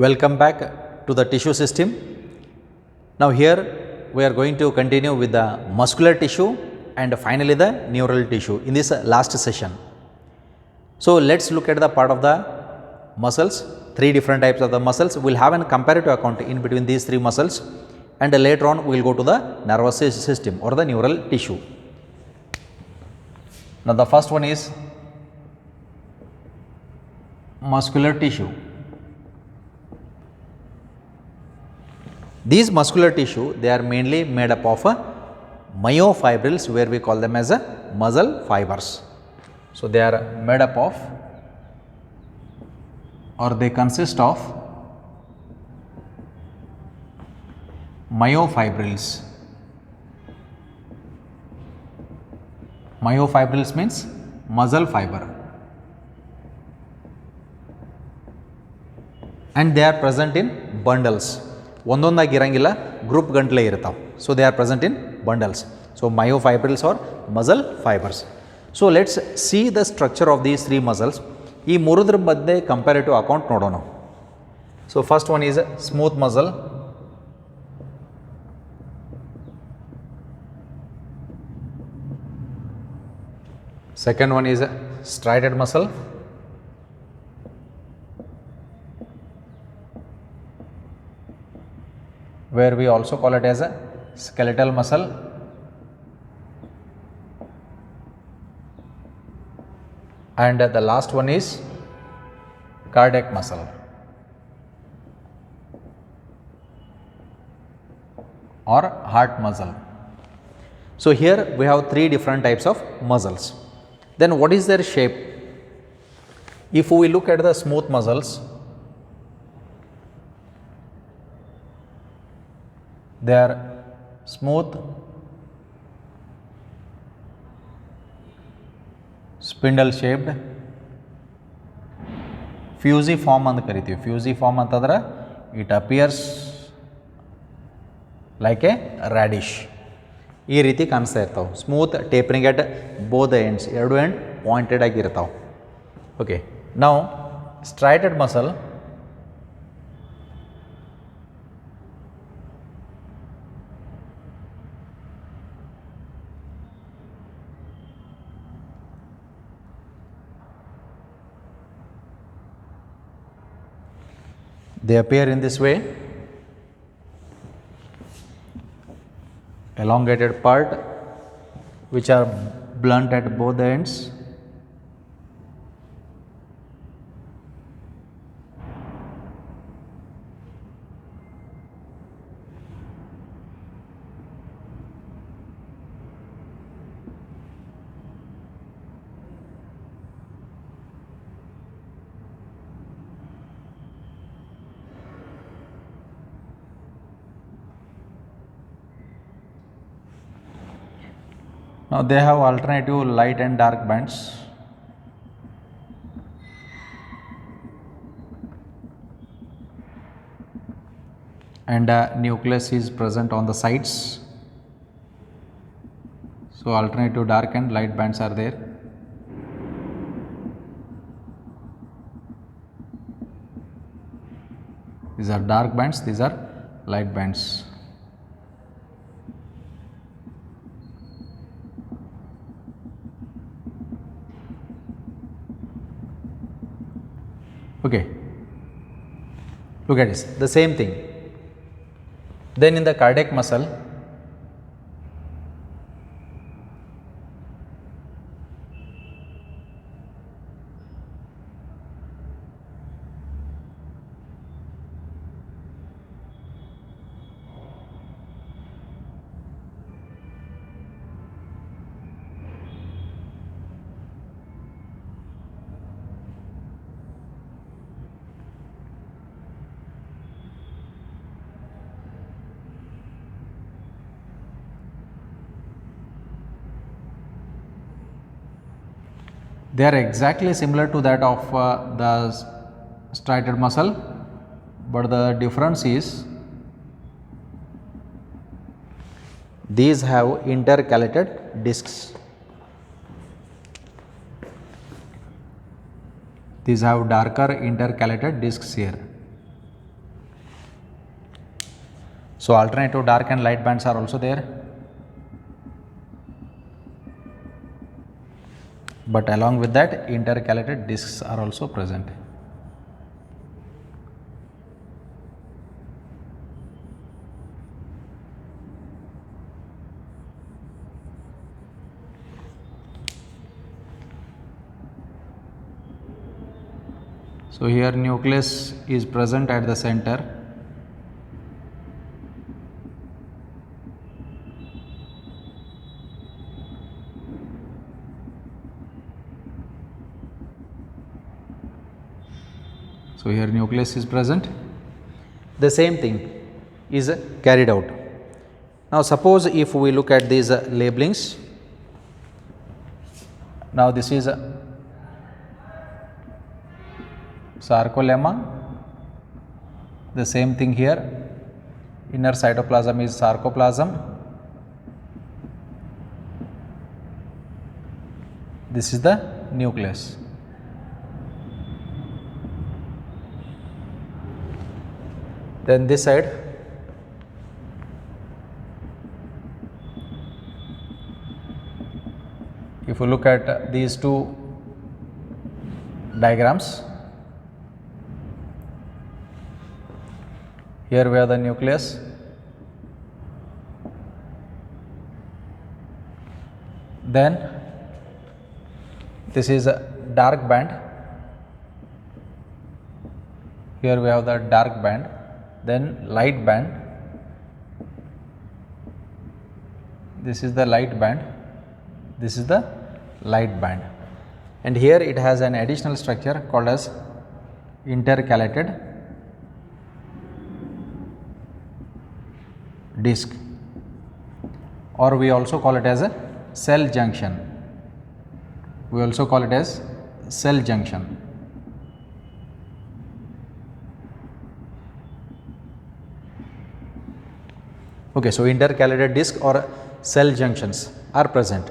Welcome back to the tissue system. Now here we are going to continue with the muscular tissue and finally the neural tissue in this last session. So let's look at the part of the muscles, three different types of the muscles. We will have a comparative account in between these three muscles and later on we will go to the nervous system or the neural tissue. Now the first one is muscular tissue. These muscular tissue, they are mainly made up of myofibrils, where we call them as muscle fibers. So they are made up of, or they consist of myofibrils. Myofibrils means muscle fiber, and they are present in bundles. ಒಂದೊಂದಾಗಿ ಇರಂಗಿಲ್ಲ, group ಗಂಟ್ಲೆ ಇರ್ತಾವೆ. So they are present in bundles. So myofibrils are muscle fibres. So let's see the structure of these three muscles. ಈ ಮೂರದ್ರ ಮಧ್ಯೆ comparative account ನೋಡೋಣ. So first one is smooth muscle, second one is striated muscle, where we also call it as a skeletal muscle, and the last one is cardiac muscle or heart muscle. So here we have three different types of muscles. Then what is their shape? If we look at the smooth muscles, they are smooth, spindle shaped, fusiform ಅಂತ ಕರಿತೀವಿ. Fusiform ಅಂತಂದ್ರೆ it appears like a radish. ಈ ರೀತಿ ಕಾಣಿಸ್ತಾ ಇರ್ತಾವೆ. Smooth, tapering ಎಟ್ both ends, ಎರಡು end pointed ಆಗಿರ್ತಾವೆ. Okay, ನಾವು striated muscle, they appear in this way, elongated part which are blunt at both the ends, now they have alternative light and dark bands. And nucleus is present on the sides. So alternative dark and light bands are there. These are dark bands, these are light bands. Okay, look at this, the same thing. Then in the cardiac muscle, they are exactly similar to that of the striated muscle, but the difference is these have intercalated discs. These have darker intercalated discs here. So alternative dark and light bands are also there, but along with that intercalated discs are also present. So here nucleus is present at the center. So here nucleus is present. The same thing is carried out. Now suppose if we look at these labelings, now this is sarcolemma, the same thing here, inner cytoplasm is sarcoplasm, this is the nucleus. Then this side, if you look at these two diagrams, here we have the nucleus, then this is a dark band, here we have the dark band, then light band, this is the light band, this is the light band, and here it has an additional structure called as intercalated disc, or we also call it as a cell junction. We also call it as cell junction. Okay, so intercalated disc or cell junctions are present.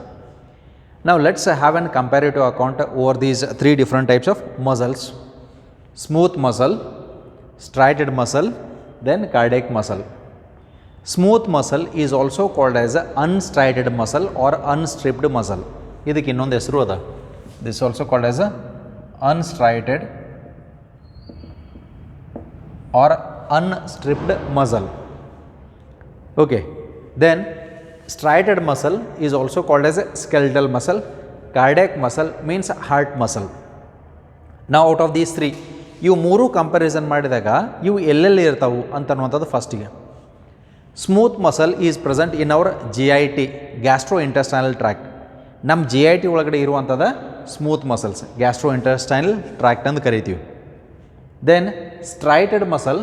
Now let's have a comparative account over these three different types of muscles: smooth muscle, striated muscle, then cardiac muscle. Smooth muscle is also called as a unstriated muscle or unstripped muscle. ಇದಕ್ಕೆ ಇನ್ನೊಂದು ಹೆಸರು ಅದ. This is also called as a unstriated or unstripped muscle. Okay, then striated muscle is also called as a skeletal muscle. Cardiac muscle means heart muscle. Now out of these three, ಇವು ಮೂರು comparison ಮಾಡಿದಾಗ ಇವು ಎಲ್ಲೆಲ್ಲಿ ಇರ್ತಾವು ಅಂತ ಅನ್ನುವಂಥದ್ದು ಫಸ್ಟಿಗೆ. Smooth muscle is present in our GIT, gastrointestinal tract. ನಮ್ಮ GIT ಒಳಗಡೆ ಇರುವಂಥದ್ದು smooth muscles, gastrointestinal tract ಅಂತ ಕರಿತೀವಿ. Then striated muscle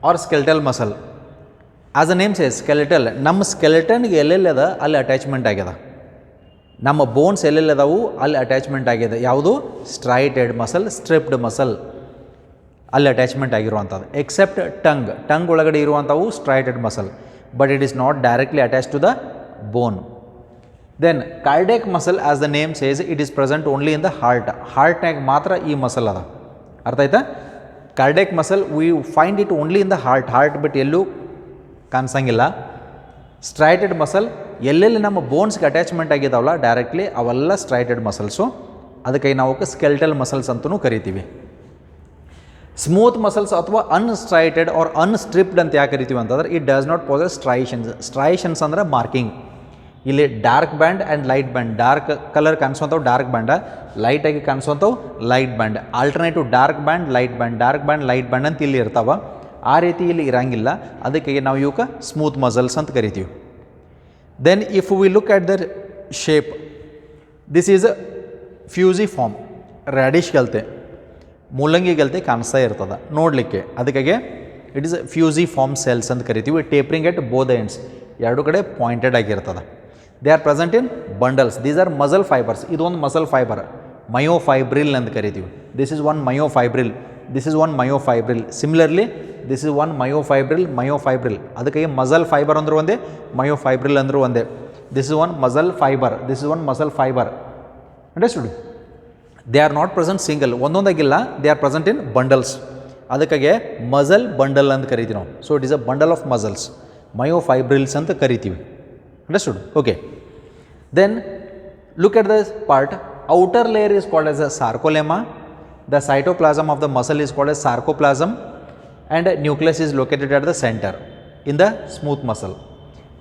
or skeletal muscle, as a name says skeletal, ನಮ್ಮ ಸ್ಕೆಲೆಟನ್ಗೆ ಎಲ್ಲೆಲ್ಲಿ ಅದ ಅಲ್ಲಿ ಅಟ್ಯಾಚ್ಮೆಂಟ್ ಆಗ್ಯದ, ನಮ್ಮ ಬೋನ್ಸ್ ಎಲ್ಲೆಲ್ಲಿ ಅದಾವು ಅಲ್ಲಿ ಅಟ್ಯಾಚ್ಮೆಂಟ್ ಆಗಿದೆ. ಯಾವುದು? ಸ್ಟ್ರೈಟೆಡ್ ಮಸಲ್, ಸ್ಟ್ರಿಪ್ಡ್ ಮಸಲ್ ಅಲ್ಲಿ ಅಟ್ಯಾಚ್ಮೆಂಟ್ ಆಗಿರುವಂಥದ್ದು. ಎಕ್ಸೆಪ್ಟ್ ಟಂಗ್ ಒಳಗಡೆ ಇರುವಂಥವು striated muscle, but it is not directly attach to the bone. Then cardiac muscle, as the name says, it is present only in the ಹಾರ್ಟ್ನಾಗ ಮಾತ್ರ ಈ muscle ಅದ. ಅರ್ಥ ಆಯ್ತಾ? Cardiac muscle we find it only in the heart ಬಿಟ್ಟು ಎಲ್ಲೂ ಕಾಣಿಸಂಗಿಲ್ಲ. Striated muscle ಎಲ್ಲೆಲ್ಲಿ ನಮ್ಮ ಬೋನ್ಸ್ಗೆ ಅಟ್ಯಾಚ್ಮೆಂಟ್ ಆಗಿದಾವಲ್ಲ ಡೈರೆಕ್ಟ್ಲಿ ಅವೆಲ್ಲ ಸ್ಟ್ರೈಟೆಡ್ ಮಸಲ್ಸು, ಅದಕ್ಕೆ ನಾವು ಸ್ಕೆಲ್ಟಲ್ ಮಸಲ್ಸ್ ಅಂತಲೂ ಕರಿತೀವಿ. ಸ್ಮೂತ್ ಮಸಲ್ಸ್ ಅಥವಾ ಅನ್ಸ್ಟ್ರೈಟೆಡ್ ಆರ್ ಅನ್ಸ್ಟ್ರಿಪ್ಡ್ ಅಂತ ಯಾಕೆ ಕರಿತೀವಿ ಅಂತಂದ್ರೆ, it does not possess striations ಅಂದರೆ ಮಾರ್ಕಿಂಗ್. ಇಲ್ಲಿ dark band and light band, dark colour ಕಾಣಿಸುವಂಥವು ಡಾರ್ಕ್ ಬ್ಯಾಂಡ, ಲೈಟಾಗಿ ಕಾಣಿಸುವಂಥವು light band, alternative dark band light band, dark band light band ಅಂತ ಇಲ್ಲಿ ಇರ್ತಾವೆ. ಆ ರೀತಿ ಇಲ್ಲಿ ಇರಂಗಿಲ್ಲ, ಅದಕ್ಕೆ ನಾವು ಇವಕ್ಕೆ ಸ್ಮೂತ್ ಮಸಲ್ಸ್ ಅಂತ ಕರಿತೀವಿ. Then if we look at their shape, this is fusiform, radish ಗಲ್ತೆ, ಮೂಲಂಗಿ ಗಲ್ತೆ ಕಾಣಿಸ್ತಾ ಇರ್ತದೆ ನೋಡಲಿಕ್ಕೆ, ಅದಕ್ಕಾಗೆ ಇಟ್ ಈಸ್ ಫ್ಯೂಸಿಫಾರ್ಮ್ ಸೆಲ್ಸ್ ಅಂತ ಕರಿತೀವಿ. ಟೇಪ್ರಿಂಗ್ ಎಟ್ ಬೋತ್ ಎಂಡ್ಸ್, ಎರಡು ಕಡೆ ಪಾಯಿಂಟೆಡ್ ಆಗಿರ್ತದೆ. They are present in bundles, these are muscle fibres. ಇದು ಒಂದು ಮಸಲ್ ಫೈಬರ್, ಮಯೋಫೈಬ್ರಿಲ್ ಅಂತ ಕರಿತೀವಿ. This is one myofibril, this is one myofibril. Similarly this is one myofibril. ಅದಕ್ಕೆ ಮಸಲ್ ಫೈಬರ್ ಅಂದ್ರೆ ಒಂದೇ, ಮಯೋಫೈಬ್ರಿಲ್ ಅಂದ್ರೆ ಒಂದೇ. This is one muscle fibre, this is one muscle fibre. Understood? They are not present single, ಒಂದೊಂದಾಗಿಲ್ಲ, they are present in bundles. ಅದಕ್ಕಾಗೆ muscle bundle ಅಂತ ಕರಿತೀವಿ ನಾವು. So it is a bundle of muscles, myofibrils ಅಂತ ಕರಿತೀವಿ. Understood? Okay. Then look at this part. Outer layer is called as a sarcolemma. The cytoplasm of the muscle is called as sarcoplasm, and nucleus is located at the center in the smooth muscle.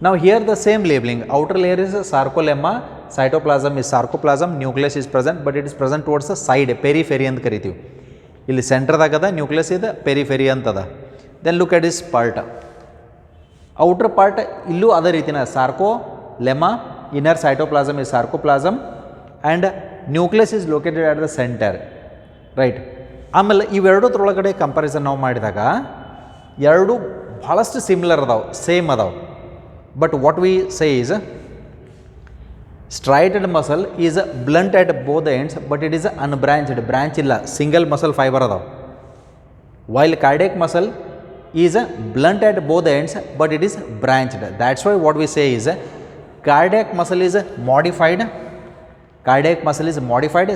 Now here the same labeling. Outer layer is a sarcolemma, cytoplasm is sarcoplasm, nucleus is present, but it is present towards the side, periphery ಅಂತ ಕರಿತೀವಿ. ಇಲ್ಲಿ ಸೆಂಟರ್ದಾಗದ nucleus ಇದೆ, periphery ಅಂತದ. Then look at this part. Outer part ಇಲ್ಲೂ ಅದೇ ರೀತಿನ sarcolemma, inner cytoplasm is sarcoplasm, and nucleus is located at the center, right? ಆಮೇಲೆ ಇವೆರಡರೊಳಗಡೆ comparison ನಾವು ಮಾಡಿದಾಗ ಎರಡು ಭಾಳಷ್ಟು ಸಿಮಿಲರ್ ಅದಾವೆ, ಸೇಮ್ ಅದಾವೆ. But what we say is striated muscle is blunt at both the ends, but it is unbranched, branch ಇಲ್ಲ, single muscle fibre ಅದಾವೆ. while cardiac muscle is blunt at both the ends, but it is branched. That's why what we say is cardiac muscle is modified,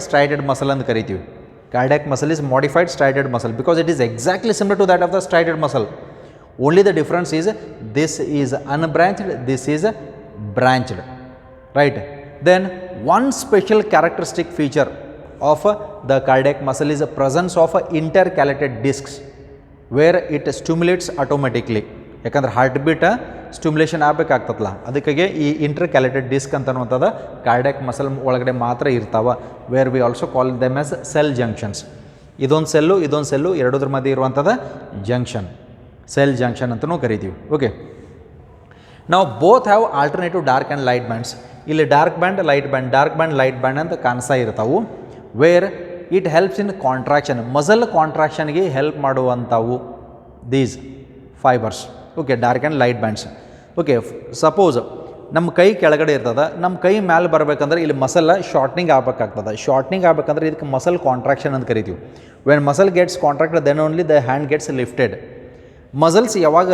striated muscle ಅಂತ ಕರಿತೀವಿ. cardiac muscle is modified striated muscle because it is exactly similar to that of the striated muscle. Only the difference is this is unbranched, this is branched, right? Then one special characteristic feature of the cardiac muscle is the presence of intercalated discs where it stimulates automatically. ಯಾಕಂದ್ರೆ heart beat stimulation ಆಗಬೇಕಾಗ್ತದಲ್ಲ, ಅದಕ್ಕಾಗಿ ಈ intercalated disc ಅಂತನ್ನುವಂಥದ್ದು cardiac muscle ಒಳಗಡೆ ಮಾತ್ರ ಇರ್ತಾವೆ. Where we also call them as cell junctions. ಇದೊಂದು cell ಎರಡದ್ರ ಮಧ್ಯೆ ಇರುವಂಥದ್ದು ಜಂಕ್ಷನ್, ಸೆಲ್ ಜಂಕ್ಷನ್ ಅಂತಲೂ ಕರಿತೀವಿ. ಓಕೆ, ನಾವು both have alternative dark and light bands. ಇಲ್ಲಿ ಡಾರ್ಕ್ ಬ್ಯಾಂಡ್ ಲೈಟ್ ಬ್ಯಾಂಡ್ ಅಂತ ಕಾಣಿಸ್ತಾ ಇರ್ತಾವು. Where it helps in contraction, muscle ಕಾಂಟ್ರಾಕ್ಷನ್ಗೆ ಹೆಲ್ಪ್ ಮಾಡುವಂಥವು these fibres. Okay, dark and light bands. Okay, suppose ನಮ್ಮ ಕೈ ಕೆಳಗಡೆ ಇರ್ತದೆ, ನಮ್ಮ ಕೈ ಮ್ಯಾಲೆ ಬರಬೇಕಂದ್ರೆ ಇಲ್ಲಿ ಮಸಲ್ ಶಾರ್ಟ್ನಿಂಗ್ ಆಗಬೇಕಾಗ್ತದೆ. ಶಾರ್ಟ್ನಿಂಗ್ ಆಗಬೇಕಂದ್ರೆ ಇದಕ್ಕೆ ಮಸಲ್ ಕಾಂಟ್ರಾಕ್ಷನ್ ಅಂತ ಕರಿತೀವಿ. When muscle gets contracted then only the hand gets lifted. Muscles ಯಾವಾಗ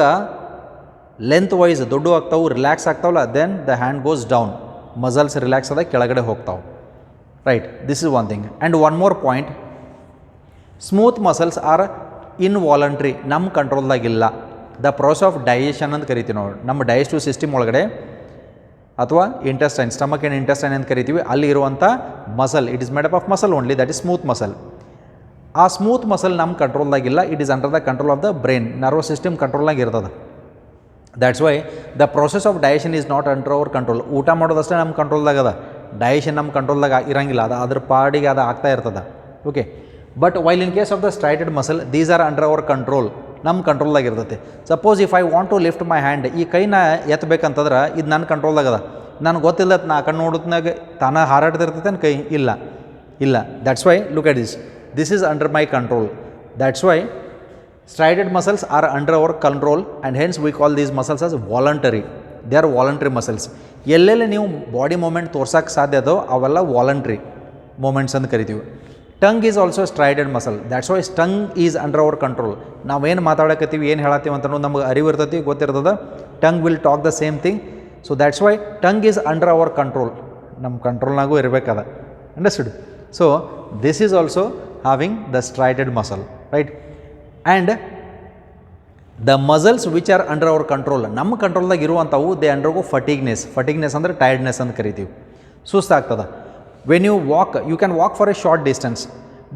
ಲೆಂತ್ ವೈಸ್ ದೊಡ್ಡ ಆಗ್ತಾವೆ, ರಿಲ್ಯಾಕ್ಸ್ ಆಗ್ತಾವಲ್ಲ, then the hand goes down. Muscles relax ಆದಾಗ ಕೆಳಗಡೆ ಹೋಗ್ತಾವೆ, right? This is one thing. And one more point, smooth muscles are involuntary, ನಮ್ಮ ಕಂಟ್ರೋಲ್ದಾಗಿಲ್ಲ. The process of digestion ಅಂತ ಕರಿತೀವಿ ನಾವು. ನಮ್ಮ ಡೈಜೆಸ್ಟಿವ್ ಸಿಸ್ಟಮ್ ಒಳಗಡೆ ಅಥವಾ ಇಂಟೆಸ್ಟೈನ್, ಸ್ಟಮಕ್ ಆ್ಯಂಡ್ ಇಂಟೆಸ್ಟೈನ್ ಅಂತ ಕರಿತೀವಿ, ಅಲ್ಲಿ ಇರುವಂಥ muscle, it is made up of muscle only, that is smooth muscle. ಆ ಸ್ಮೂತ್ ಮಸಲ್ ನಮ್ಮ ಕಂಟ್ರೋಲ್ದಾಗಿಲ್ಲ, it is under the control of the brain, nervous system ಕಂಟ್ರೋಲ್ನಾಗ ಇರ್ತದೆ. That's why the process of digestion is not under our control. ಊಟ ಮಾಡೋದಷ್ಟೇ ನಮ್ಮ ಕಂಟ್ರೋಲ್ದಾಗ ಅದ, digestion ನಮ್ಮ ಕಂಟ್ರೋಲ್ದಾಗ ಇರಂಗಿಲ್ಲ, ಅದು ಅದ್ರ ಪಾಡಿಗೆ ಅದು ಆಗ್ತಾ ಇರ್ತದೆ. Okay, but while in case of the striated muscle these are under our control, ನಮ್ಮ ಕಂಟ್ರೋಲ್ದಾಗ ಇರ್ತೈತೆ. Suppose if I want to lift my hand, ಈ ಕೈನ ಎತ್ತಬೇಕಂತಂದ್ರೆ ಇದು ನನ್ನ ಕಂಟ್ರೋಲ್ದಾಗ ಅದ, ನನಗೆ ಗೊತ್ತಿಲ್ಲ, ನಾ ಕಣ್ಣು ನೋಡೋದ್ನಾಗ ತಾನ ಹಾರಾಡ್ತಿರ್ತೈತೆ ಕೈ, ಇಲ್ಲ. That's why look at this is under my control. That's why striated muscles are under our control, and hence we call these muscles as voluntary. They are voluntary muscles. ಎಲ್ಲೆಲ್ಲಿ ನೀವು ಬಾಡಿ ಮೂಮೆಂಟ್ ತೋರ್ಸೋಕ್ಕೆ ಸಾಧ್ಯ ಅದೋ ಅವೆಲ್ಲ voluntary movements ಅಂತ ಕರಿತೀವಿ. Tongue is also striated muscle. That's why tongue is under our control. ನಾವೇನು ಮಾತಾಡಕತ್ತೀವಿ, ಏನು ಹೇಳತ್ತೀವಿ ಅಂತ ನಮ್ಗೆ ಅರಿವು ಇರ್ತೈತಿ, ಗೊತ್ತಿರ್ತದೆ. Tongue will talk the same thing. So that's why tongue is under our control, ನಮ್ಮ ಕಂಟ್ರೋಲ್ನಾಗೂ ಇರಬೇಕದ. Understood? So this is also having the striated muscle, right? And the muscles which are under our control, ನಮ್ಮ ಕಂಟ್ರೋಲ್ದಾಗ ಇರುವಂಥವು, they undergo ಫಟಿಗ್ನೆಸ್ ಅಂದರೆ tiredness ಅಂತ ಕರಿತೀವಿ. ಸುಸ್ತಾಗ್ತದೆ. When you walk, you can walk for a short distance,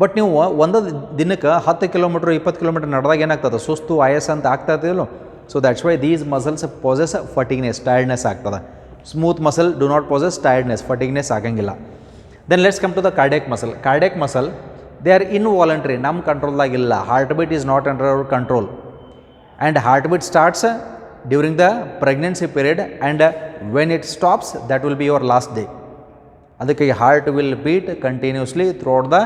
but ನೀವು ಒಂದು ದಿನಕ್ಕೆ 10 kilometre 20 kilometre ನಡೆದಾಗ ಏನಾಗ್ತದೆ, ಸುಸ್ತು ಆಯಾಸ ಅಂತ ಆಗ್ತಾ ಇರ್ತೀವಲ್ಲ. So that's why these muscles possess fatigueness, tiredness ಆಗ್ತದೆ. Smooth muscle do not possess tiredness, fatigueness ಆಗಂಗಿಲ್ಲ. Then let's come to the cardiac muscle. They are involuntary, ನಮ್ಮ ಕಂಟ್ರೋಲ್ದಾಗಿಲ್ಲ. Heart beat is not under our control, and heart beat starts during the pregnancy period, and when it stops that will be your last day. ಅದಕ್ಕೆ heart will beat continuously throughout the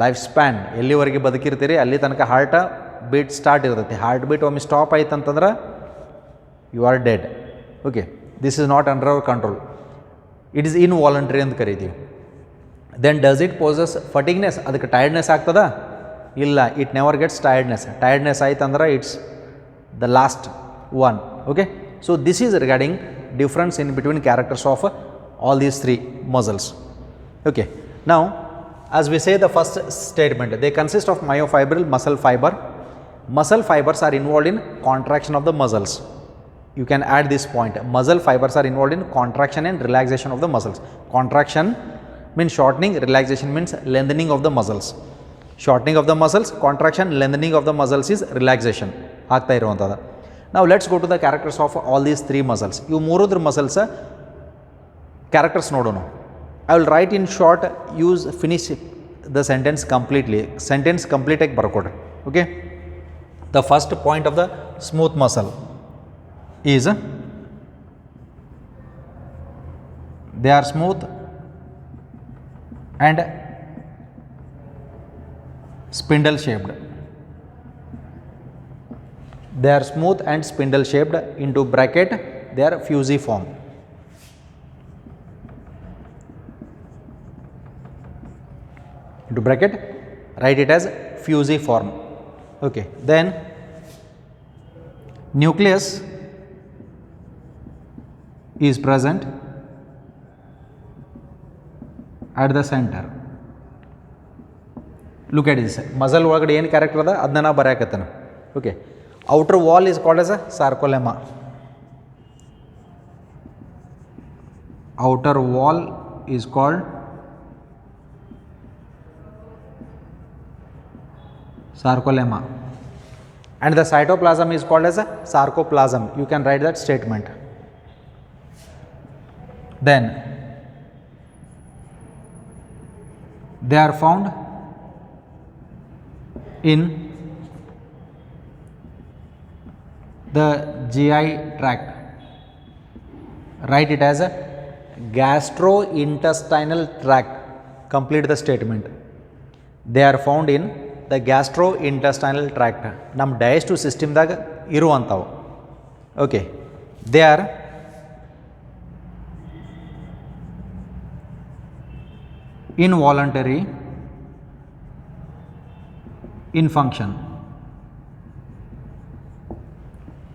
life span. ಎಲ್ಲಿವರೆಗೆ ಬದುಕಿರ್ತೀರಿ ಅಲ್ಲಿ ತನಕ heart beat start ಇರ್ತೈತಿ. Heart beat ಒಮ್ಮೆ stop ಆಯ್ತು ಅಂತಂದ್ರೆ you are dead. Okay, this is not under our control, it is involuntary ಅಂತ ಕರಿತೀವಿ. Then does it possess fatigueness, ಅದಕ್ಕೆ ಟೈರ್ಡ್ನೆಸ್ ಆಗ್ತದ? ಇಲ್ಲ, ಇಟ್ ನೆವರ್ ಗೆಟ್ಸ್ ಟೈರ್ಡ್ನೆಸ್ ಆಯ್ತಂದ್ರೆ it's the last one. Okay, so this is regarding difference in between characters of all these three muscles. Okay, now as we say the first statement, they consist of myofibril muscle fiber muscle fibers are involved in contraction of the muscles. You can add this point. Muscle fibers are involved in contraction and relaxation of the muscles. Contraction means shortening, relaxation means lengthening of the muscles. Shortening of the muscles, contraction, lengthening of the muscles is relaxation. Now let's go to the characters of all these three muscles. You ಮೂರುದ್ರ muscles characters ನೋಡೋಣ. I will write in short, finish the sentence completely. Sentence complete ಆಗಿ ಬರ್ಕೊಡ್ರಿ. Okay. The first point of the smooth muscle is they are smooth and spindle shaped. They are smooth and spindle shaped. Into bracket they are fusiform. Into bracket write it as fusiform. Okay. Then nucleus is present at the center. Look at this. Muscle ಒಳಗಡೆ ಏನು character ಅದ ಅದನ್ನ ನಾ ಬರೆಯಕತ್ತೇನೆ. Okay. Outer wall is called as a sarcolemma. Outer wall is called sarcolemma and the cytoplasm is called as a sarcoplasm. You can write that statement. Then they are found in the GI tract. Write it as a gastrointestinal tract. Complete the statement. They are found in the gastrointestinal tract. ನಮ್ಮ digestive ಸಿಸ್ಟಮ್ದಾಗ ಇರುವಂಥವು. Okay. They are involuntary in function.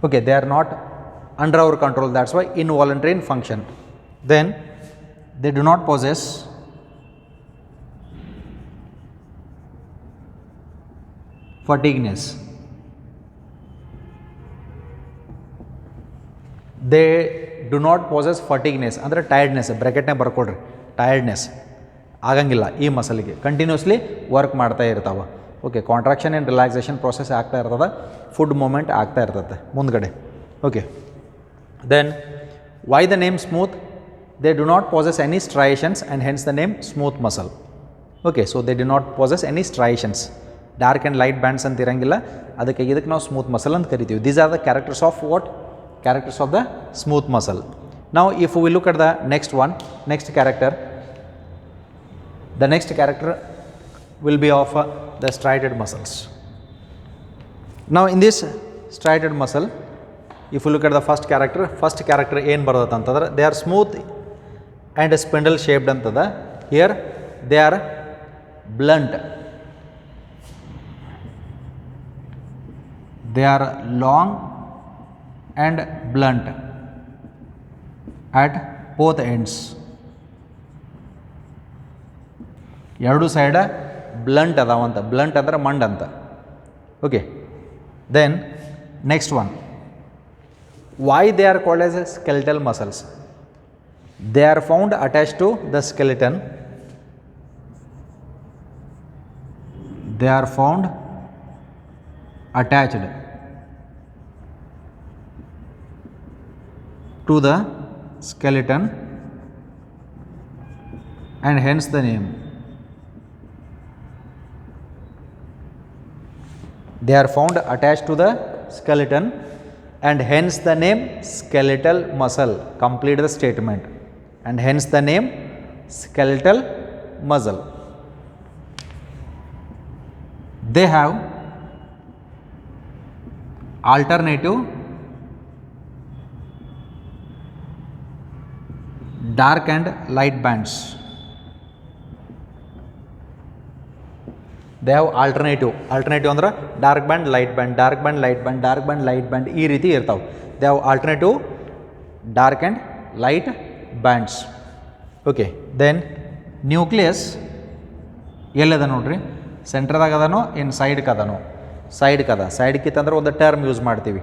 Okay, they are not under our control, that's why involuntary in function. Then they do not possess fatigueness. They do not possess fatigueness ಅಂದರೆ tiredness ಬ್ರ್ಯಾಕೆಟ್ನೇ ಬರ್ಕೊಡ್ರಿ. Tiredness ಆಗಂಗಿಲ್ಲ ಈ ಮಸಲ್ಗೆ, continuously work ಮಾಡ್ತಾ ಇರ್ತಾವೆ. Okay. Contraction and relaxation process ಆಗ್ತಾ ಇರ್ತದೆ, ಫುಡ್ ಮೂಮೆಂಟ್ ಆಗ್ತಾ ಇರ್ತದೆ ಮುಂದ್ಗಡೆ. Okay. Then why the name smooth? They do not possess any striations and hence the name smooth muscle. Okay. So they do not possess any striations, dark and light bands ಅಂತ ಇರಂಗಿಲ್ಲ, ಅದಕ್ಕೆ ಇದಕ್ಕೆ ನಾವು smooth muscle ಅಂತ ಕರಿತೀವಿ. These are the characters of what? Characters of the smooth muscle. ನಾವು if we look at the next one, next character, the next character will be of the striated muscles. Now in this striated muscle, if you look at the first character ಏನು ಬರ್ತದೆ ಅಂತಂದ್ರೆ they are smooth and spindle shaped ಅಂತದ. Here they are blunt, they are long and blunt at both ends. ಎರಡು ಸೈಡ blunt ಅದಾವಂತ. Blunt ಅಂದ್ರೆ ಮಂಡ್ ಅಂತ. Okay. Then next one, why they are called as skeletal muscles? They are found attach to the skeleton. They are found attached to the skeleton and hence the name. They are found attached to the skeleton and hence the name skeletal muscle. Complete the statement. And hence the name skeletal muscle. They have alternative dark and light bands. They have alternative ಅಂದ್ರೆ dark band, light band, dark band, light band, dark band, light band ಈ ರೀತಿ ಇರ್ತಾವೆ. They have alternative dark and light bands. Okay. Then nucleus ಎಲ್ಲದ ನೋಡ್ರಿ, ಸೆಂಟ್ರದಾಗ ಅದನೋ ಇನ್ ಸೈಡ್ಗೆ ಅದನೋ? Side ಕದ ಸೈಡ್ಕಿತ್ತಂದ್ರೆ ಒಂದು term use ಮಾಡ್ತೀವಿ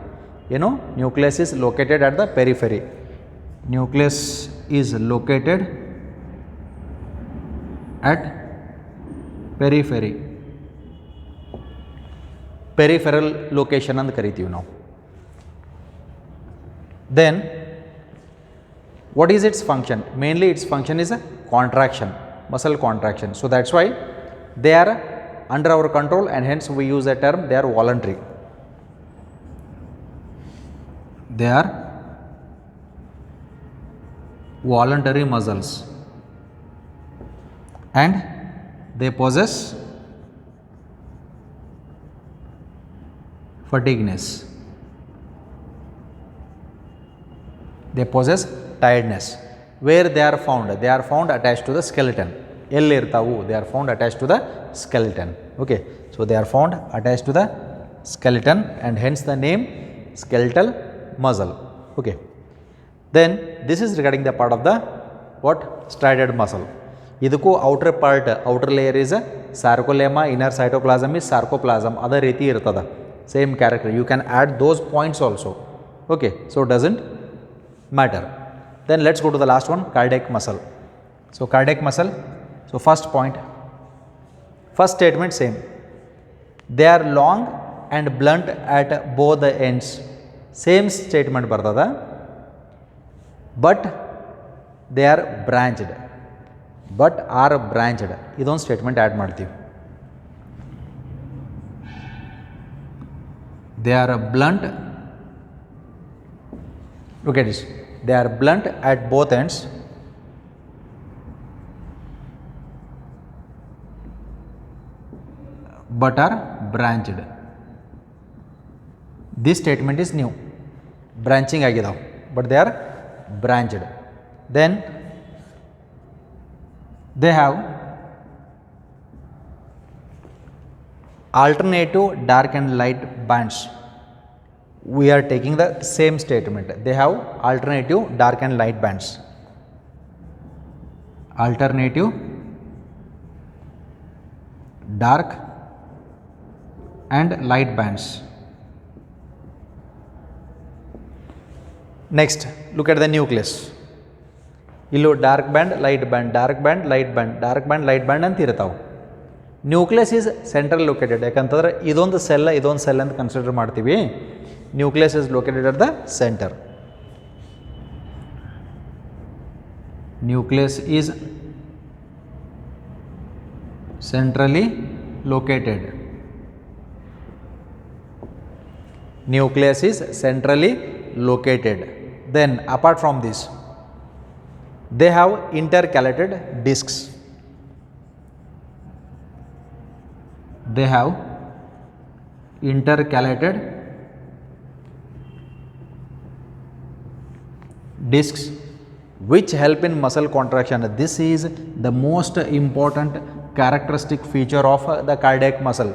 ಏನು nucleus is located at the periphery nucleus is located at periphery peripheral location ಅಂತ ಕರಿತೀವಿ ನಾವು. Then what is its function? Mainly its function is a contraction, muscle contraction. So that's why they are under our control and hence we use the term they are voluntary. They are voluntary muscles and they possess fatigueness. They possess tiredness. Where they are found? They are found attached to the skeleton. Elli irtavu? They are found attached to the skeleton. Okay. So they are found attached to the skeleton and hence the name skeletal muscle. Okay. Then this is regarding the part of the what? Striated muscle. ಇದಕ್ಕೂ outer part outer layer is sarcolemma inner cytoplasm is sarcoplasm ಅದೇ ರೀತಿ ಇರ್ತದೆ same character you can add those points also okay so doesn't matter then let's go to the last one cardiac muscle so cardiac muscle so first point first statement same they are long and blunt at both the ends same statement ಬರ್ತದ but they are branched but are branched ಇದೊಂದು statement add ಮಾಡ್ತೀವಿ they are blunt look at this they are blunt at both ends but are branched this statement is new branching ಆಗಿದಾವೆ but they are branched then they have alternative dark and light bands. We are taking the same statement. They have alternative dark and light bands. Alternative dark and light bands. Next, look at the nucleus. ಇಲ್ಲೂ dark band light band dark band light band dark band light band ಅಂತ ಇರ್ತಾವೆ nucleus is central located ಯಾಕಂತಂದ್ರೆ ಇದೊಂದು cell ಅಂತ consider ಮಾಡ್ತೀವಿ nucleus is located at the centre nucleus is centrally located nucleus is centrally located. Then apart from this, they have intercalated discs. They have intercalated discs which help in muscle contraction. This is the most important characteristic feature of the cardiac muscle.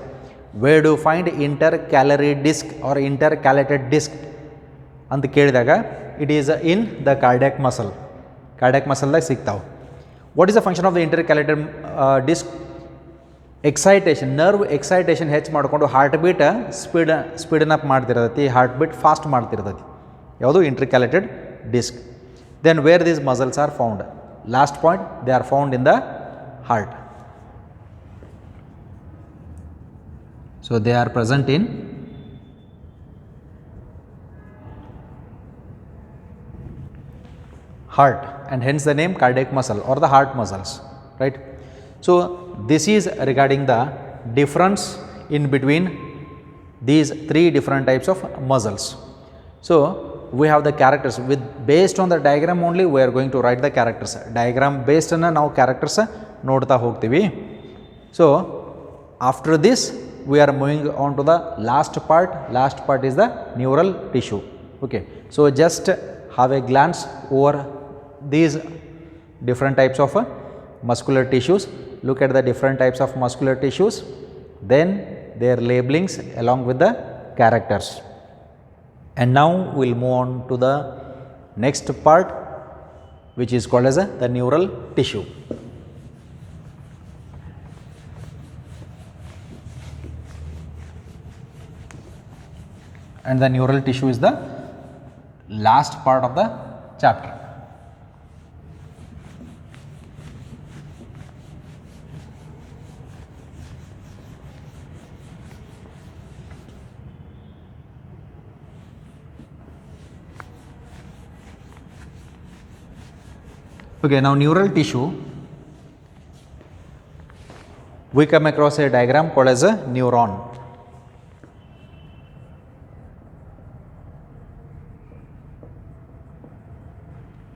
Where do you find intercalary disc or intercalated disc? ಅಂತ ಕೇಳಿದಾಗ it is in the cardiac ಮಸಲ್ದಾಗ ಸಿಗ್ತಾವೆ. What is the function of the intercalated disc? Excitation, nerve excitation ಹೆಚ್ಚು ಮಾಡಿಕೊಂಡು heart beat ಸ್ಪೀಡನ್ up ಮಾಡ್ತಿರ್ತೈತಿ, heart beat fast ಮಾಡ್ತಿರ್ತೈತಿ. ಯಾವುದು? Intercalated disc. Then where these muscles are found? Last point, they are found in the heart. So they are present in heart and hence the name cardiac muscle or the heart muscles, right? So this is regarding the difference in between these three different types of muscles. So we have the characters with based on the diagram only we are going to write the characters. Diagram based on now characters nodta hogtivi. So after this we are moving on to the last part. Last part is the neural tissue. Okay, so just have a glance over these different types of muscular tissues. Look at the different types of muscular tissues, then their labelings along with the characters. And now we will move on to the next part, which is called as the neural tissue. and the neural tissue is the last part of the chapter. Okay, now neural tissue, we come across a diagram called as a neuron.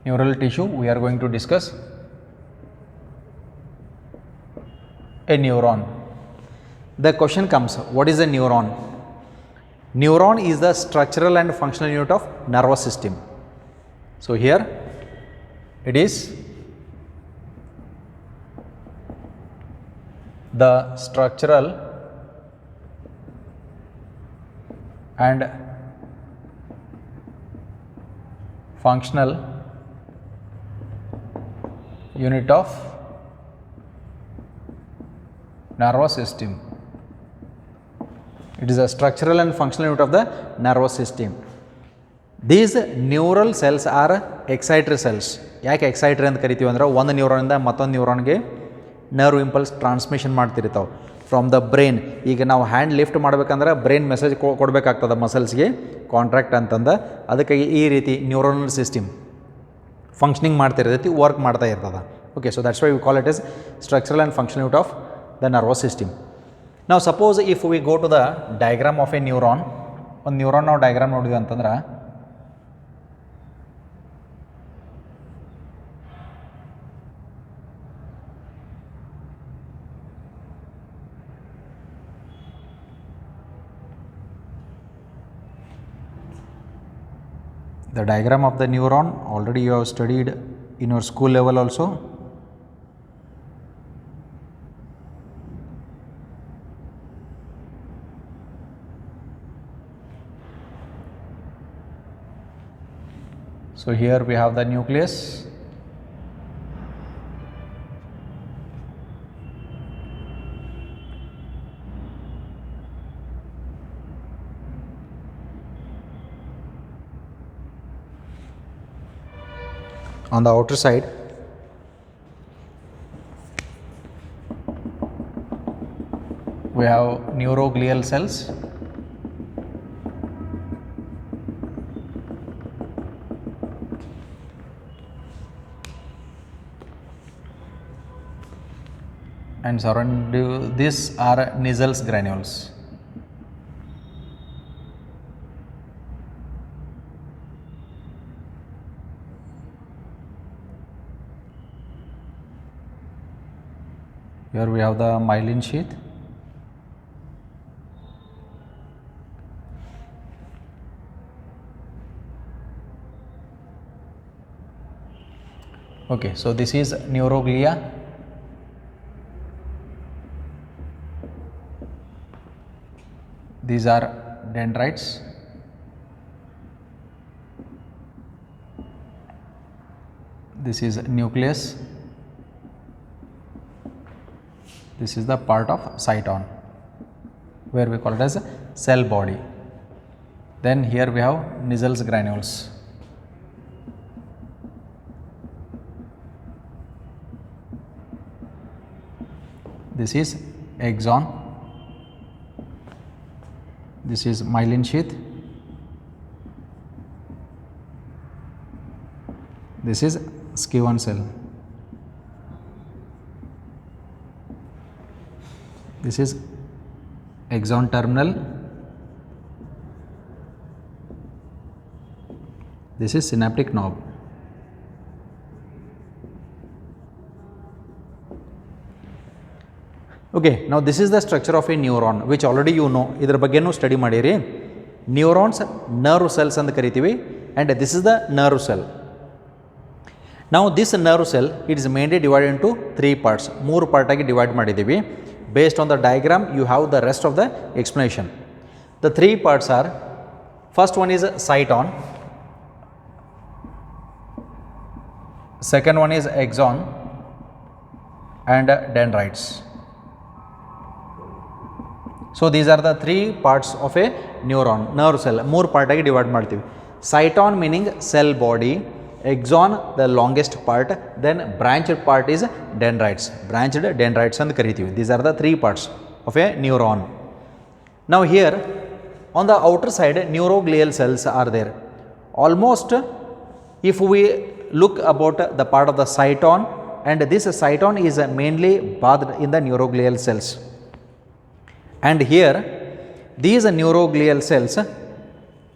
Neural tissue, we are going to discuss a neuron. The question comes, what is a neuron? Neuron is the structural and functional unit of nervous system. So here it is the structural and functional unit of nervous system. It is a structural and functional unit of the nervous system. These neural cells are exciter cells. ಯಾಕೆ ಎಕ್ಸೈಟರ್ ಅಂತ ಕರಿತೀವಿ ಅಂದ್ರೆ ಒಂದು ನ್ಯೂರಾನಿಂದ ಮತ್ತೊಂದು ನ್ಯೂರಾನ್ಗೆ nerve impulse transmission ಮಾಡ್ತಿರ್ತಾವೆ from the brain. ಈಗ ನಾವು ಹ್ಯಾಂಡ್ ಲಿಫ್ಟ್ ಮಾಡ್ಬೇಕಂದ್ರೆ ಬ್ರೈನ್ ಮೆಸೇಜ್ ಕೊಡಬೇಕಾಗ್ತದೆ ಮಸಲ್ಸ್ಗೆ ಕಾಂಟ್ರಾಕ್ಟ್ ಅಂತಂದು. ಅದಕ್ಕಾಗಿ ಈ ರೀತಿ ನ್ಯೂರೋನಲ್ ಸಿಸ್ಟಮ್ ಫಂಕ್ಷನಿಂಗ್ ಮಾಡ್ತಿರ್ತೈತಿ, ವರ್ಕ್ ಮಾಡ್ತಾ ಇರ್ತದೆ. Okay, so that's why we call it is structural and functional unit of the nervous system. ನಾವು suppose if we go to the diagram of a neuron, ಒಂದು neuron ನಾವು diagram ನೋಡಿದ್ವಿ ಅಂತಂದ್ರೆ the diagram of the neuron already you have studied in your school level also. So here we have the nucleus, on the outer side we have neuroglial cells, and surrounding this are Nissls granules. Here we have the myelin sheath, okay, so this is neuroglia. These are dendrites. This is nucleus. This is the part of cyton, where we call it as cell body. Then here we have Nissls granules. This is axon. This is myelin sheath. This is Schwann cell. This is axon terminal. This is synaptic knob. Okay, now this is the structure of a neuron, which already you know. ಇದರ ಬಗ್ಗೆನೂ study ಮಾಡಿರಿ. Neurons nerve cells ಅಂತ ಕರಿತೀವಿ, and this is the nerve cell. Now this nerve cell, it is mainly divided into 3 parts. 3 part ಆಗಿ divide ಮಾಡಿದ್ದೀವಿ. Based on the diagram, you have the rest of the explanation. The 3 parts are, first one is cyton, second one is axon and dendrites. So these are the 3 parts of a neuron, nerve cell 3 ಪಾರ್ಟಾಗಿ divide ಮಾಡ್ತೀವಿ. Cyton meaning cell body, axon the longest part, then branched part is dendrites, branched dendrites ಅಂತ ಕರಿತೀವಿ. These are the 3 parts of a neuron. Now here on the outer side neuroglial cells are there. Almost if we look about the part of the cyton, and this cyton is mainly bathed in the neuroglial cells, and here these neuroglial cells,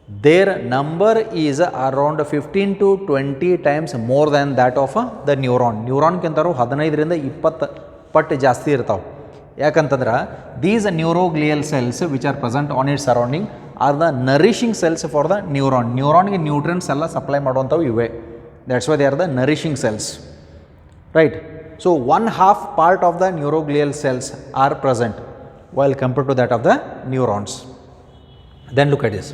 their number is around 15 to 20 times more than that of the neuron. Neuron ಕಿಂತರೂ 15 ರಿಂದ 20 ಪಟ್ಟು ಜಾಸ್ತಿ ಇರ್ತಾವೆ. ಯಾಕಂತಂದ್ರೆ these neuroglial cells which are present on it surrounding are the nourishing cells for the neuron. ನ್ಯೂರಾನ್ಗೆ nutrients ಎಲ್ಲ supply ಮಾಡುವಂಥವು ಇವೆ. That's why they are the nourishing cells, right. So 1/2 part of the neuroglial cells are present while compared to that of the neurons. Then look at this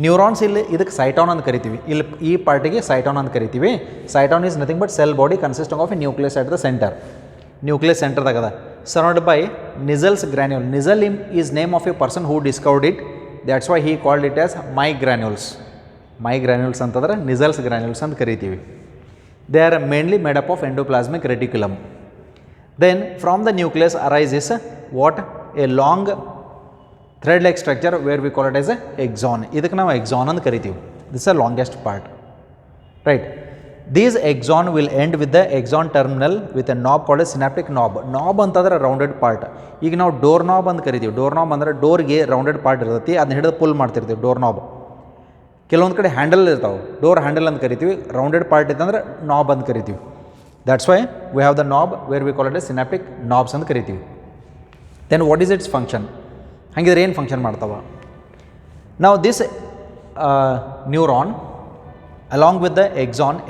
neurons. ಇಲ್ಲಿ ಇದಕ್ಕೆ ಸೈಟಾನ್ ಅಂತ ಕರಿತೀವಿ, ಇಲ್ಲಿ ಈ ಪಾರ್ಟಿಗೆ ಸೈಟಾನ್ ಅಂತ ಕರಿತೀವಿ. Cyton is nothing but cell body consisting of a nucleus at the centre. Nucleus ಸೆಂಟರ್ದಾಗದ surrounded by Nizel's granule. Nizel is name of a person who discovered it. That's why he called it as my granules. My granules antadre Nizel's granules ant karitivi. They are mainly made up of endoplasmic reticulum. Then from the nucleus arises what? A long thread like structure where we call it as a axon. Idakku ನಾವು axon ant karitivi. This is the longest part, right? These axon will end with the axon terminal with a knob called a synaptic knob. Knob ಅಂತಂದ್ರೆ rounded part. ಈಗ ನಾವು door knob ಅಂತ ಕರಿತೀವಿ. Door knob ಅಂದರೆ ಡೋರ್ಗೆ rounded part ಇರ್ತೈತಿ, ಅದನ್ನ ಹಿಡಿದು full ಮಾಡ್ತಿರ್ತೀವಿ ಡೋರ್ ನಾಬ್. ಕೆಲವೊಂದು ಕಡೆ ಹ್ಯಾಂಡಲ್ ಇರ್ತಾವೆ, ಡೋರ್ ಹ್ಯಾಂಡಲ್ ಅಂತ ಕರಿತೀವಿ. ರೌಂಡೆಡ್ ಪಾರ್ಟ್ ಇತ್ತಂದ್ರೆ ನಾಬ್ ಅಂತ ಕರಿತೀವಿ. That's why we have the knob where we call it a synaptic knobs ಅಂತ ಕರಿತೀವಿ. Then what is its function? ಹಾಗಿದ್ರೆ ಏನು ಫಂಕ್ಷನ್ ಮಾಡ್ತಾವ? ನಾವು this neuron along with the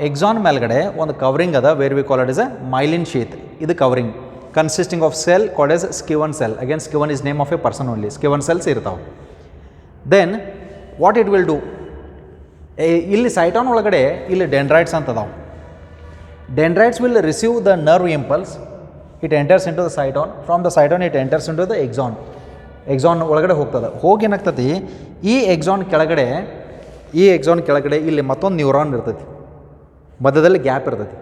axon ಮೇಲ್ಗಡೆ ಒಂದು ಕವರಿಂಗ್ ಅದ where we call it is a myelin sheath. ಇದು covering consisting of cell called as Schwann cell. Again Schwann is name of a person only. Schwann cells ಇರ್ತಾವೆ. Then what it will do? ಇಲ್ಲಿ ಸೈಟಾನ್ ಒಳಗಡೆ ಇಲ್ಲಿ dendrites ಅಂತ ಅದಾವೆ. Dendrites will receive the nerve impulse. It enters into the ಸೈಟಾನ್. From the ಸೈಟಾನ್ it enters into the exon ಒಳಗಡೆ ಹೋಗ್ತದೆ. ಹೋಗಿ ಏನಾಗ್ತದೆ, ಈ ಎಕ್ಸಾನ್ ಕೆಳಗಡೆ ಇಲ್ಲಿ ಮತ್ತೊಂದು ನ್ಯೂರಾನ್ ಇರ್ತೈತಿ, ಮಧ್ಯದಲ್ಲಿ ಗ್ಯಾಪ್ ಇರ್ತೈತಿ.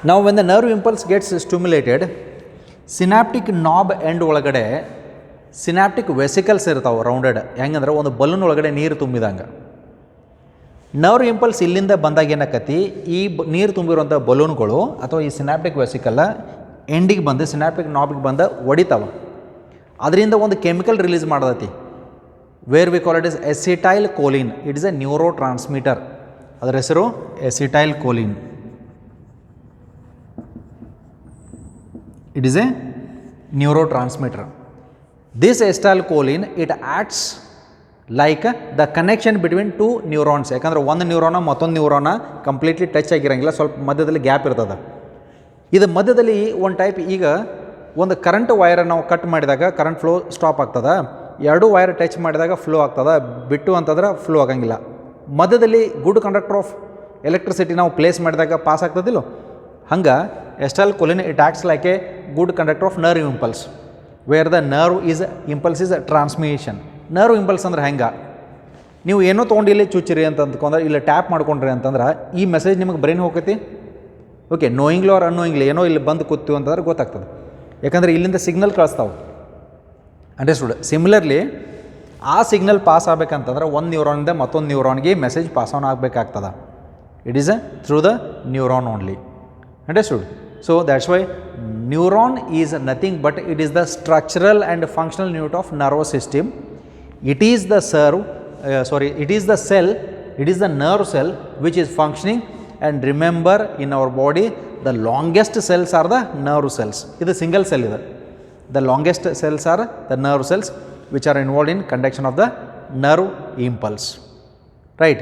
ನಾವು when the nerve impulse gets stimulated, synaptic knob end ಒಳಗಡೆ ಸಿನಾಪ್ಟಿಕ್ ವೆಸಿಕಲ್ಸ್ ಇರ್ತಾವೆ ರೌಂಡೆಡ್. ಹೆಂಗಂದ್ರೆ ಒಂದು ಬಲೂನ್ ಒಳಗಡೆ ನೀರು ತುಂಬಿದಂಗೆ. ನರ್ವ್ ಇಂಪಲ್ಸ್ ಇಲ್ಲಿಂದ ಬಂದಾಗ ಏನಾಕತಿ, ಈ ನೀರು ತುಂಬಿರುವಂಥ ಬಲೂನ್ಗಳು ಅಥವಾ ಈ ಸಿನಾಪ್ಟಿಕ್ ವೆಸಿಕಲ್ ಎಂಡಿಗೆ ಬಂದು ಸಿನಾಪ್ಟಿಕ್ ನಾಬಿಗೆ ಬಂದು ಹೊಡಿತಾವೆ. ಅದರಿಂದ ಒಂದು ಕೆಮಿಕಲ್ ರಿಲೀಸ್ ಮಾಡತೈತಿ where we call it as acetylcholine. It is a neurotransmitter. ಅದರ ಹೆಸರು acetylcholine. It is a neurotransmitter. This acetylcholine, it acts like the connection between two neurons. ಯಾಕಂದ್ರೆ ಒಂದು ನ್ಯೂರಾನ ಮತ್ತೊಂದು ನ್ಯೂರಾನ ಕಂಪ್ಲೀಟ್ಲಿ ಟಚ್ ಆಗಿರಂಗಿಲ್ಲ, ಸ್ವಲ್ಪ ಮಧ್ಯದಲ್ಲಿ ಗ್ಯಾಪ್ ಇರ್ತದೆ. ಇದು ಮಧ್ಯದಲ್ಲಿ ಒಂದು ಟೈಪ್, ಈಗ ಒಂದು ಕರೆಂಟ್ ವೈರ್ ನಾವು ಕಟ್ ಮಾಡಿದಾಗ ಕರೆಂಟ್ ಫ್ಲೋ ಸ್ಟಾಪ್ ಆಗ್ತದೆ. ಎರಡು ವೈರ್ ಟಚ್ ಮಾಡಿದಾಗ ಫ್ಲೋ ಆಗ್ತದೆ, ಬಿಟ್ಟು ಅಂತಂದ್ರೆ ಫ್ಲೋ ಆಗಂಗಿಲ್ಲ. ಮಧ್ಯದಲ್ಲಿ ಗುಡ್ ಕಂಡಕ್ಟರ್ ಆಫ್ ಎಲೆಕ್ಟ್ರಿಸಿಟಿ ನಾವು ಪ್ಲೇಸ್ ಮಾಡಿದಾಗ ಪಾಸ್ ಆಗ್ತದಿಲ್ಲ, ಹಂಗೆ acetylcholine it acts like a good conductor of nerve impulse where the nerve is impulse is transmission. Nerve impulse ಅಂದ್ರೆ ಹೆಂಗೆ, ನೀವು ಏನೋ ತೊಗೊಂಡು ಇಲ್ಲಿ ಚುಚ್ಚಿರಿ ಅಂತ ಅಂದ್ಕೊಂಡ್ರೆ, ಇಲ್ಲಿ ಟ್ಯಾಪ್ ಮಾಡ್ಕೊಂಡ್ರಿ ಅಂತಂದ್ರೆ ಈ ಮೆಸೇಜ್ ನಿಮಗೆ ಬ್ರೈನ್ ಹೋಗ್ತೈತಿ. ಓಕೆ, ನೋಯಿಂಗ್ಲಿ ಆರ್ ಅನ್ನೋಯಿಂಗ್ಲಿ ಏನೋ ಇಲ್ಲಿ ಬಂದು ಕೂತೀವಿ ಅಂತಂದ್ರೆ ಗೊತ್ತಾಗ್ತದೆ. ಯಾಕಂದರೆ ಇಲ್ಲಿಂದ ಸಿಗ್ನಲ್ ಕಳಿಸ್ತಾವೆ. ಅಂಡರ್ಸ್ಟುಡ್? ಸಿಮಿಲರ್ಲಿ ಆ ಸಿಗ್ನಲ್ ಪಾಸ್ ಆಗಬೇಕಂತಂದ್ರೆ ಒಂದು ನ್ಯೂರಾನಿಂದ ಮತ್ತೊಂದು ನ್ಯೂರಾನ್ಗೆ ಮೆಸೇಜ್ ಪಾಸ್ ಆನ್ ಆಗಬೇಕಾಗ್ತದೆ. It is through the neuron only. Understood? So that's why neuron is nothing but it is the structural and functional unit of nervous system. It is the it is the cell, it is the nerve cell which is functioning. And remember, in our body the longest cells are the nerve cells. ಇದು single cell ಇದೆ. The longest cells are the nerve cells which are involved in conduction of the nerve impulse, right?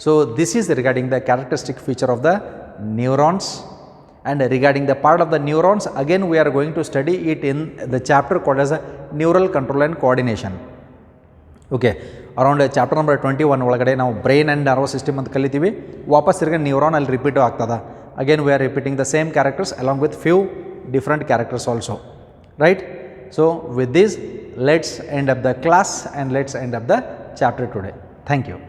So this is regarding the characteristic feature of the neurons. And regarding the part of the neurons, again we are going to study it in the chapter called as neural control and coordination. Okay, around chapter number 21 ಒಳಗಡೆ ನಾವು brain and nervous system ಅಂತ ಕಲಿತೀವಿ. ವಾಪಸ್ ತಿರ್ಗಿ neuron ಅಲ್ಲಿ repeat ಆಗ್ತದೆ. Again we are repeating the same characters along with few different characters also, right? So, with this let's end up the class and let's end up the chapter today. Thank you.